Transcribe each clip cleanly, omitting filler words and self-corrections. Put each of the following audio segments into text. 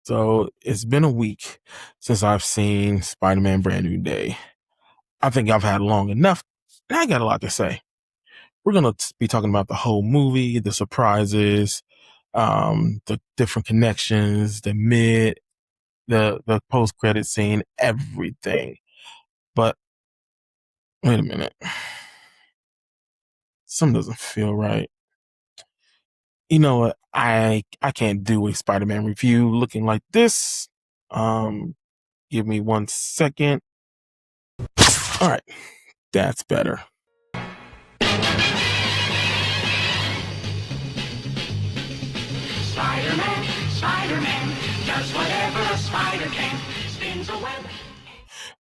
So it's been a week since I've seen Spider-Man Brand New Day. I think I've had long enough, and I got a lot to say. We're going to be talking about the whole movie, the surprises, the different connections, the post-credit scene, everything. But wait a minute. Something doesn't feel right. You know what? I can't do a Spider-Man review looking like this. Give me 1 second. All right. That's better. Spider-Man does whatever a spider can, spins a web.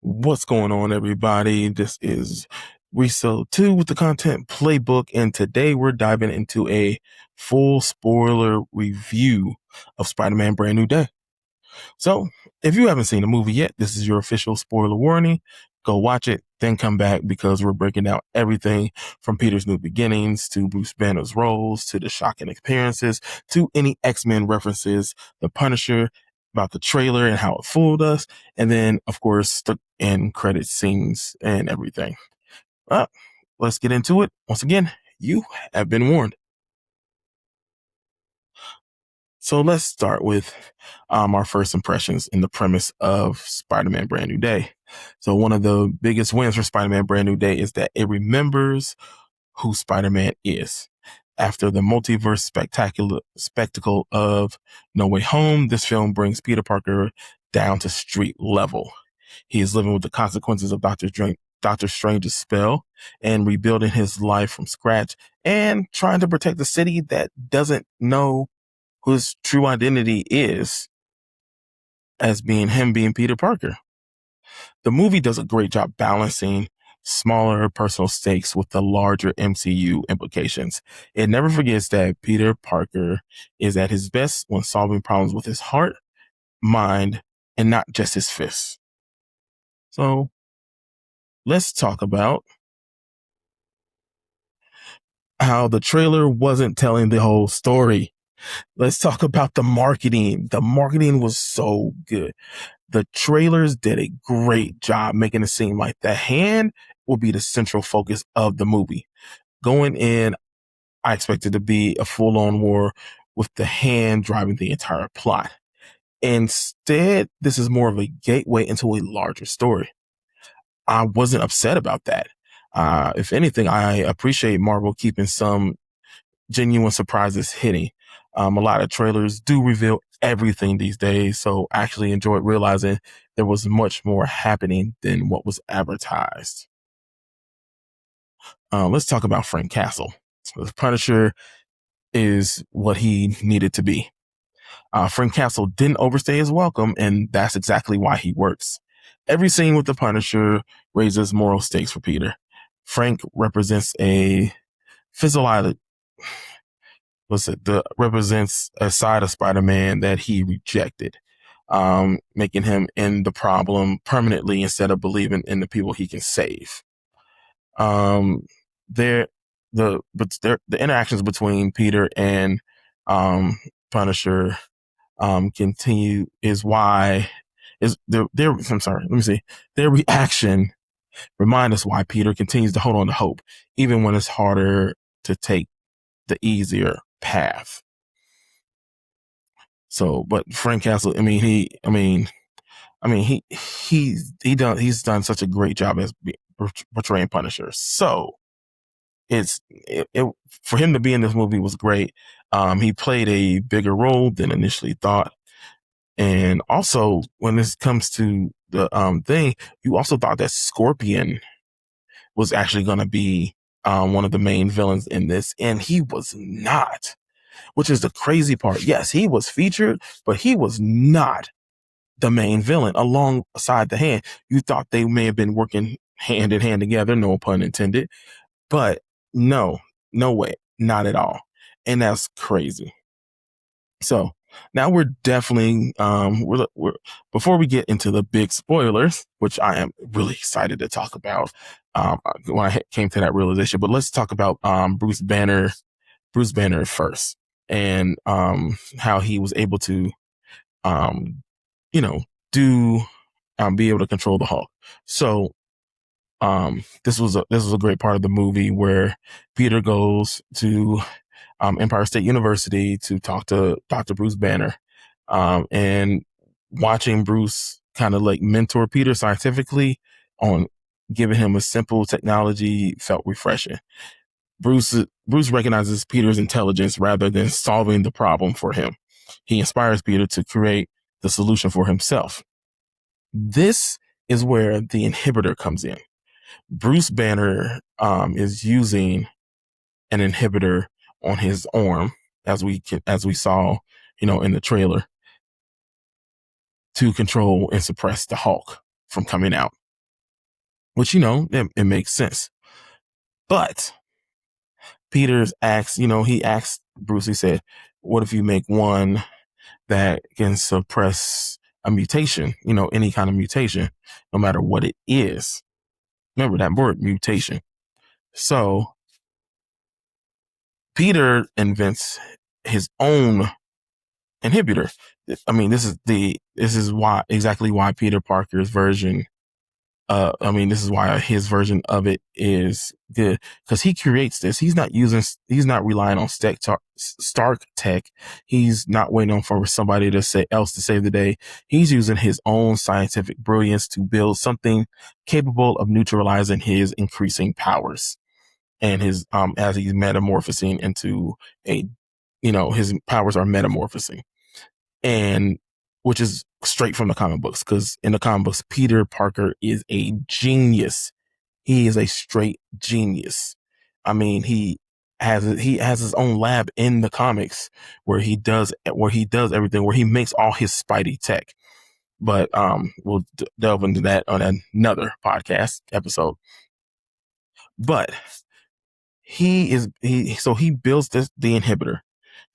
What's going on, everybody? This is Resale 2 with the Content Playbook, and today we're diving into a full spoiler review of Spider-Man Brand New Day. So, if you haven't seen the movie yet, this is your official spoiler warning. Go watch it, then come back because we're breaking down everything from Peter's new beginnings to Bruce Banner's roles to the shocking appearances to any X-Men references, the Punisher, about the trailer and how it fooled us, and then, of course, the end credit scenes and everything. Well, let's get into it. Once again, you have been warned. So let's start with our first impressions in the premise of Spider-Man Brand New Day. So one of the biggest wins for Spider-Man Brand New Day is that it remembers who Spider-Man is. After the multiverse spectacle of No Way Home, this film brings Peter Parker down to street level. He is living with the consequences of Doctor Strange's spell and rebuilding his life from scratch and trying to protect the city that doesn't know whose true identity is as being Peter Parker. The movie does a great job balancing smaller personal stakes with the larger MCU implications. It never forgets that Peter Parker is at his best when solving problems with his heart, mind, and not just his fists. So let's talk about how the trailer wasn't telling the whole story. Let's talk about the marketing. The marketing was so good. The trailers did a great job making it seem like the hand will be the central focus of the movie. Going in, I expected to be a full-on war with the hand driving the entire plot. Instead, this is more of a gateway into a larger story. I wasn't upset about that. If anything, I appreciate Marvel keeping some genuine surprises hitting. A lot of trailers do reveal everything these days, so I actually enjoyed realizing there was much more happening than what was advertised. Let's talk about Frank Castle. The Punisher is what he needed to be. Frank Castle didn't overstay his welcome, and that's exactly why he works. Every scene with the Punisher raises moral stakes for Peter. Frank represents a physiological represents a side of Spider-Man that he rejected, making him in the problem permanently instead of believing in the people he can save. The interactions between Peter and Punisher continue their reaction remind us why Peter continues to hold on to hope even when it's harder to take the easier path. So, but Frank Castle, he's done such a great job as portraying Punisher. So for him to be in this movie was great. He played a bigger role than initially thought. And also when this comes to the thing, you also thought that Scorpion was actually going to be one of the main villains in this, and he was not, which is the crazy part. Yes, he was featured, but he was not the main villain alongside the Hand. You thought they may have been working hand in hand together, no pun intended, but no way, not at all. And that's crazy. So now we're definitely, before we get into the big spoilers, which I am really excited to talk about, when I came to that realization, but let's talk about, Bruce Banner first, and how he was able to um, you know, do be able to control the Hulk. So this was a great part of the movie where Peter goes to Empire State University to talk to Dr. Bruce Banner, and watching Bruce kind of like mentor Peter scientifically on giving him a simple technology felt refreshing. Bruce recognizes Peter's intelligence rather than solving the problem for him. He inspires Peter to create the solution for himself. This is where the inhibitor comes in. Bruce Banner is using an inhibitor on his arm, as we saw, in the trailer, to control and suppress the Hulk from coming out. Which, it makes sense. But Peter's asked, he asked Bruce, he said, what if you make one that can suppress a mutation, any kind of mutation, no matter what it is? Remember that word, mutation. So Peter invents his own inhibitor. I mean, this is exactly why Peter Parker's version, this is why his version of it is good, because he creates this. He's not relying on Stark tech. He's not waiting for somebody else to save the day. He's using his own scientific brilliance to build something capable of neutralizing his increasing powers. And his as he's metamorphosing into his powers are metamorphosing, and which is straight from the comic books, because in the comic books, Peter Parker is a genius. He is a straight genius. I mean, he has his own lab in the comics where he does everything, where he makes all his Spidey tech. But we'll delve into that on another podcast episode. But he builds the inhibitor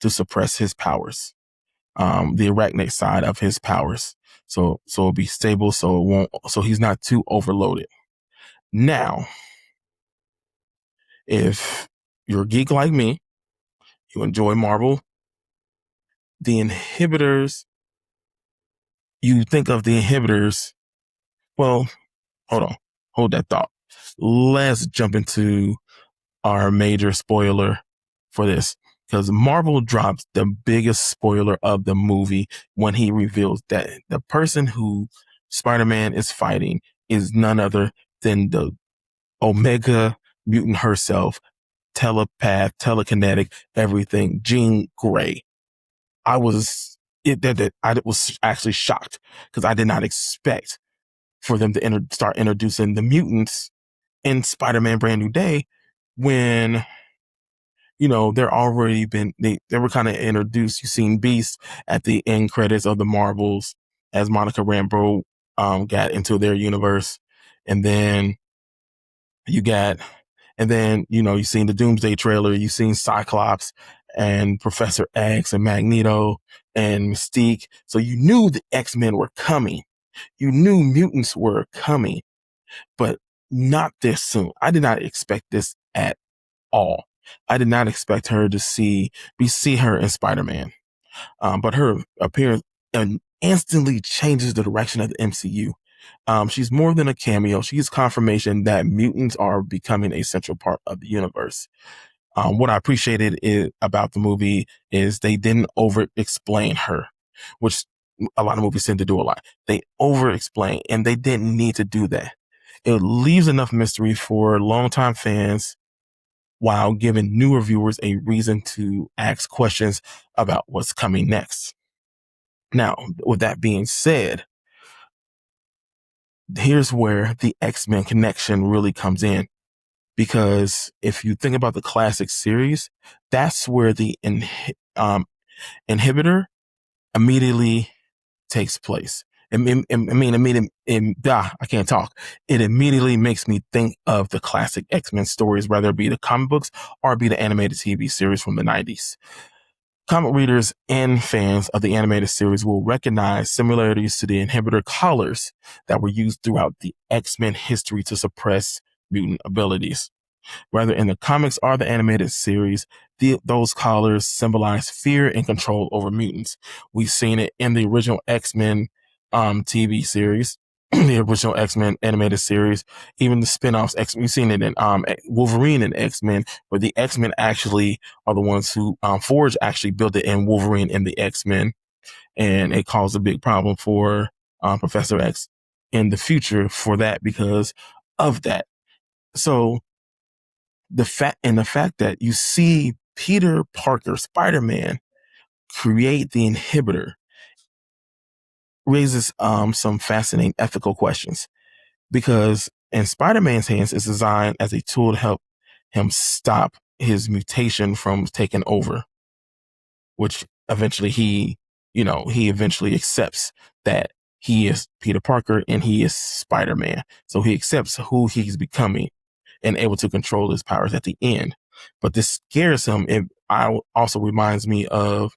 to suppress his powers, the arachnate side of his powers. So it'll be stable, so he's not too overloaded. Now, if you're a geek like me, you enjoy Marvel, you think of the inhibitors. Well, hold that thought. Let's jump into our major spoiler for this, because Marvel drops the biggest spoiler of the movie when he reveals that the person who Spider-Man is fighting is none other than the Omega mutant herself, telepath, telekinetic, everything, Jean Grey. I was actually shocked, because I did not expect for them to start introducing the mutants in Spider-Man Brand New Day, when they're already they were kind of introduced. You've seen Beast at the end credits of the Marvels as Monica Rambeau got into their universe, and then you've seen the Doomsday trailer. You've seen Cyclops and Professor X and Magneto and Mystique. So you knew the X-Men were coming. You knew mutants were coming, but not this soon. I did not expect this at all. I did not expect her to see her in Spider-Man. But her appearance instantly changes the direction of the MCU. She's more than a cameo. She's confirmation that mutants are becoming a central part of the universe. What I appreciated about the movie is they didn't over-explain her, which a lot of movies tend to do a lot. They over-explain, and they didn't need to do that. It leaves enough mystery for longtime fans, while giving newer viewers a reason to ask questions about what's coming next. Now, with that being said, here's where the X-Men connection really comes in. Because if you think about the classic series, that's where the inhibitor immediately takes place. I can't talk. It immediately makes me think of the classic X-Men stories, whether it be the comic books or be the animated TV series from the 90s. Comic readers and fans of the animated series will recognize similarities to the inhibitor collars that were used throughout the X-Men history to suppress mutant abilities. Whether in the comics or the animated series, those collars symbolize fear and control over mutants. We've seen it in the original X-Men TV series, the original X-Men animated series, even the spin-offs. We've seen it in Wolverine and X-Men, where the X-Men actually are the ones who Forge actually built it in Wolverine and the X-Men, and it caused a big problem for Professor X in the future for that because of that. So the fact that you see Peter Parker, Spider-Man, create the inhibitor raises some fascinating ethical questions, because in Spider-Man's hands, it's designed as a tool to help him stop his mutation from taking over, which eventually he eventually accepts that he is Peter Parker and he is Spider-Man. So he accepts who he's becoming and able to control his powers at the end. But this scares him. It also reminds me of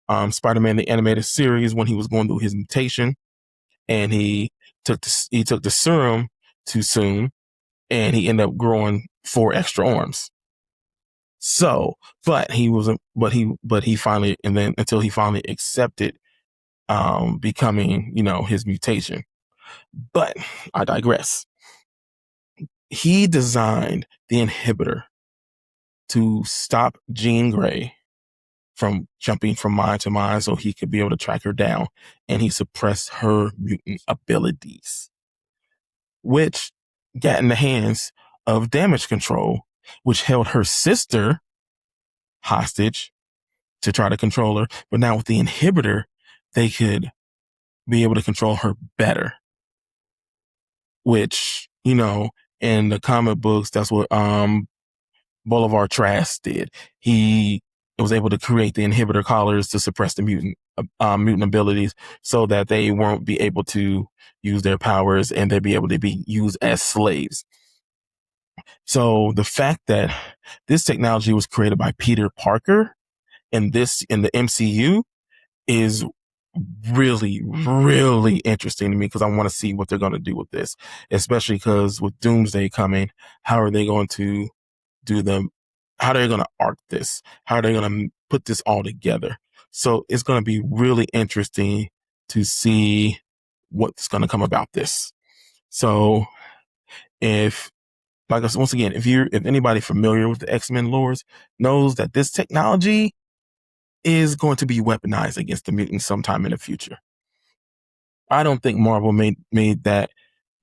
Spider-Man the animated series, when he was going through his mutation and he took the serum too soon and he ended up growing 4 extra arms. So, but he finally, and then until he finally accepted becoming, his mutation. But I digress. He designed the inhibitor to stop Jean Grey from jumping from mind to mind so he could be able to track her down, and he suppressed her mutant abilities, which got in the hands of Damage Control, which held her sister hostage to try to control her. But now with the inhibitor, they could be able to control her better, which, in the comic books, that's what Bolivar Trask did. He was able to create the inhibitor collars to suppress the mutant abilities so that they won't be able to use their powers and they'd be able to be used as slaves. So the fact that this technology was created by Peter Parker in the MCU is really, really interesting to me, because I want to see what they're going to do with this, especially because with Doomsday coming, how are they going to how are they going to arc this? How are they going to put this all together? So it's going to be really interesting to see what's going to come about this. So if once again, if anybody familiar with the X-Men lores knows that this technology is going to be weaponized against the mutants sometime in the future. I don't think Marvel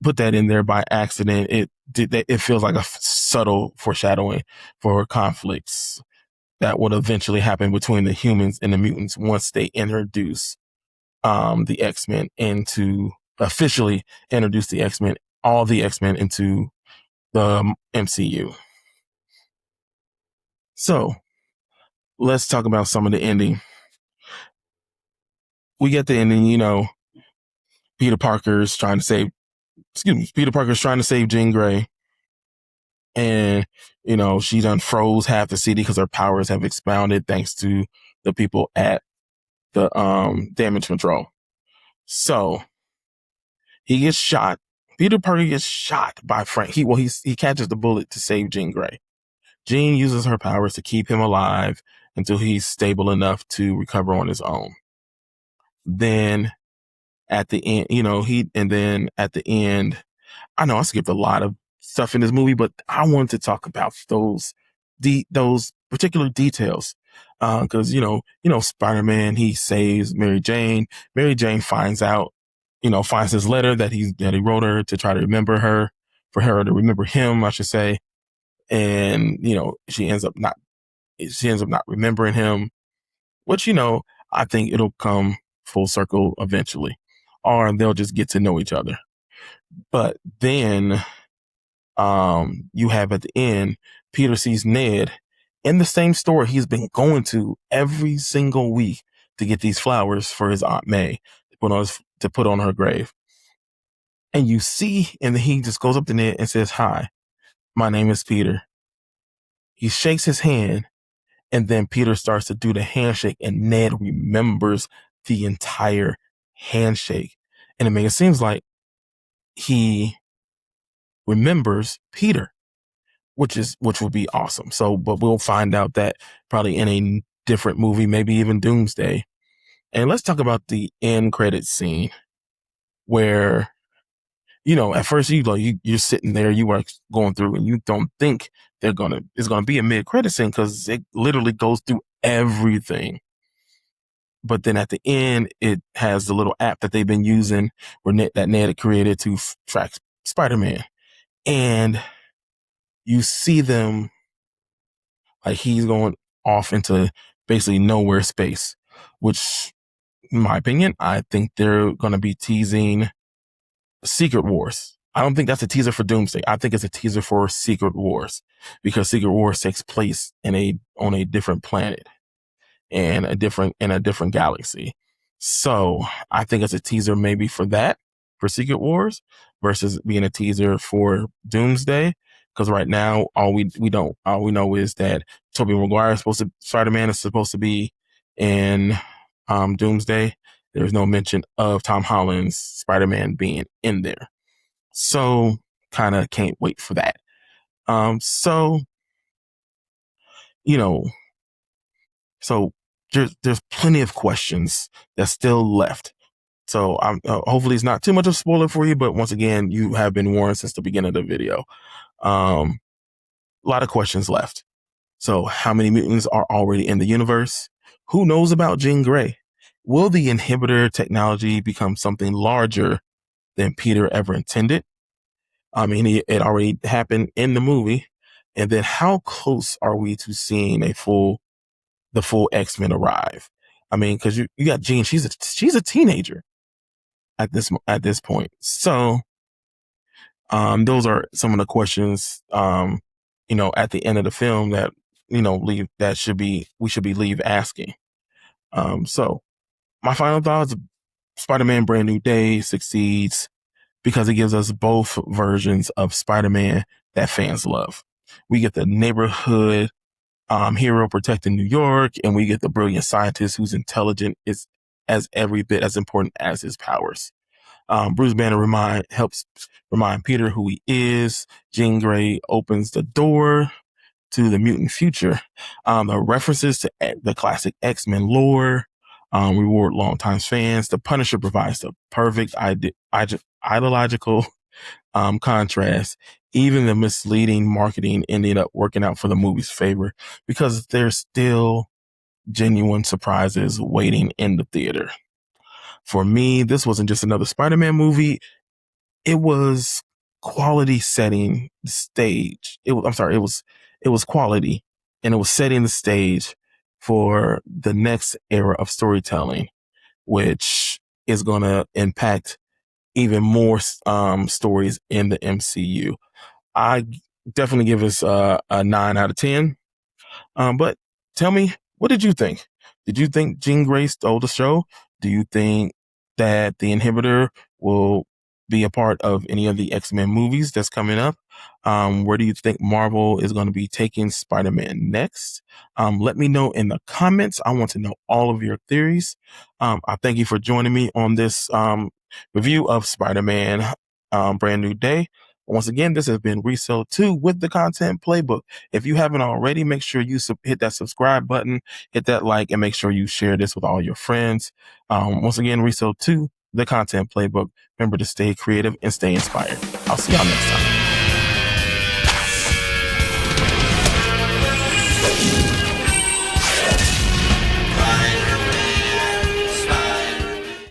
put that in there by accident. It feels like a subtle foreshadowing for conflicts that would eventually happen between the humans and the mutants once they introduce the X-Men officially introduce all the X-Men into the MCU. So let's talk about some of the ending. We get the ending, Peter Parker's trying to save Jean Grey. And, she done froze half the city because her powers have expounded thanks to the people at the Damage Control. So he gets shot. Peter Parker gets shot by Frank. He catches the bullet to save Jean Grey. Jean uses her powers to keep him alive until he's stable enough to recover on his own. Then at the end, at the end, I know I skipped a lot of stuff in this movie, but I wanted to talk about those particular details. Cause Spider-Man, he saves Mary Jane. Mary Jane finds his letter that he wrote her to try to remember her, for her to remember him, I should say. And, she ends up not remembering him, which, I think it'll come full circle eventually, or they'll just get to know each other. But then, you have at the end, Peter sees Ned in the same store he's been going to every single week to get these flowers for his Aunt May to put on her grave. And you see, and then he just goes up to Ned and says, "Hi, my name is Peter." He shakes his hand, and then Peter starts to do the handshake, and Ned remembers the entire handshake. And it seems like he remembers Peter. which would be awesome. So, but we'll find out that probably in a different movie, maybe even Doomsday. And let's talk about the end credit scene where, at first you're sitting there, you are going through and you don't think it's gonna be a mid credit scene because it literally goes through everything. But then at the end, it has the little app that they've been using that Ned had created to track Spider-Man. And you see them, like he's going off into basically nowhere space, which in my opinion, I think they're going to be teasing Secret Wars. I don't think that's a teaser for Doomsday. I think it's a teaser for Secret Wars because Secret Wars takes place on a different planet and in a different galaxy. So I think it's a teaser maybe for that, for Secret Wars, versus being a teaser for Doomsday. Because right now, all we know is that Tobey Maguire Spider-Man is supposed to be in Doomsday. There's no mention of Tom Holland's Spider-Man being in there. So kind of can't wait for that. So there's plenty of questions that's still left. So hopefully it's not too much of a spoiler for you, but once again, you have been warned since the beginning of the video. A lot of questions left. So how many mutants are already in the universe? Who knows about Jean Grey? Will the inhibitor technology become something larger than Peter ever intended? I mean, it already happened in the movie. And then how close are we to seeing the full X-Men arrive? I mean, because you got Jean, she's a teenager at this point. So those are some of the questions at the end of the film that we should be asking. So my final thoughts: Spider-Man Brand New Day succeeds because it gives us both versions of Spider-Man that fans love. We get the neighborhood hero protecting New York, and we get the brilliant scientist whose intelligence is as every bit as important as his powers. Bruce Banner helps remind Peter who he is. Jean Grey opens the door to the mutant future. The references to the classic X-Men lore reward longtime fans. The Punisher provides the perfect ideological contrast. Even the misleading marketing ended up working out for the movie's favor because there's still genuine surprises waiting in the theater. For me, this wasn't just another Spider-Man movie. It was quality setting the stage. It was quality, and it was setting the stage for the next era of storytelling, which is going to impact even more stories in the MCU. I definitely give this a 9 out of 10. But tell me, what did you think? Did you think Jean Grey stole the show? Do you think that the inhibitor will be a part of any of the X-Men movies that's coming up? Where do you think Marvel is going to be taking Spider-Man next? Let me know in the comments. I want to know all of your theories. I thank you for joining me on this review of Spider-Man Brand New Day. Once again, this has been Resell 2 with the Content Playbook. If you haven't already, make sure you hit that subscribe button, hit that like, and make sure you share this with all your friends. Once again, Resell 2, the Content Playbook. Remember to stay creative and stay inspired. I'll see y'all next time.